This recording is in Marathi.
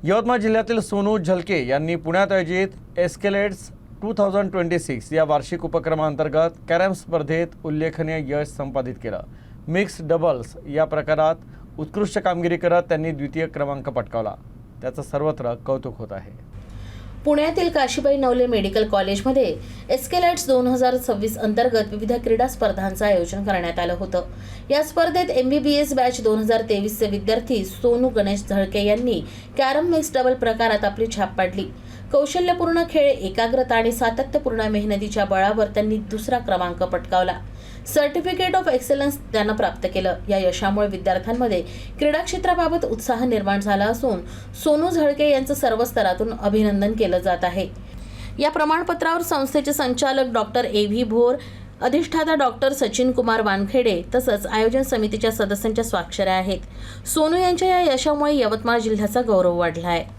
यवतमाळ जिल्ह्यातील सोनू झलके यांनी पुण्यात आयोजित एस्केलेट्स 2026 या वार्षिक उपक्रमांतर्गत कॅरम स्पर्धेत उल्लेखनीय यश संपादित केलं। मिक्स्ड डबल्स या प्रकारात उत्कृष्ट कामगिरी करत त्यांनी द्वितीय क्रमांक पटकावला। त्याचं सर्वत्र कौतुक होत आहे। पुण्यातील काशीबाई नवले मेडिकल कॉलेजमध्ये एस्केलेट्स 2026 अंतर्गत विविध क्रीडा स्पर्धांचं आयोजन करण्यात आलं होतं। या स्पर्धेत MBBS बॅच 2023 चे विद्यार्थी सोनू गणेश झळके यांनी कॅरम मिक्स डबल प्रकारात आपली छाप पाडली। कौशल्यपूर्ण खेळ, एकाग्रता आणि सातत्यपूर्ण मेहनतीच्या बळावर त्यांनी दुसरा क्रमांक पटकावला। सर्टिफिकेट ऑफ एक्सलन्स त्यांना प्राप्त केलं। या यशामुळे विद्यार्थ्यांमध्ये क्रीडा क्षेत्राबाबत उत्साह निर्माण झाला असून सोनू झळके यांचं सर्व स्तरातून अभिनंदन केलं जात आहे। या प्रमाणपत्रावर संस्थेचे संचालक डॉक्टर AV भोर, अधिष्ठाता डॉक्टर सचिन कुमार वानखेडे तसंच आयोजन समितीच्या सदस्यांच्या स्वाक्षऱ्या आहेत। सोनू यांच्या या यशामुळे यवतमाळ जिल्ह्याचा गौरव वाढला आहे।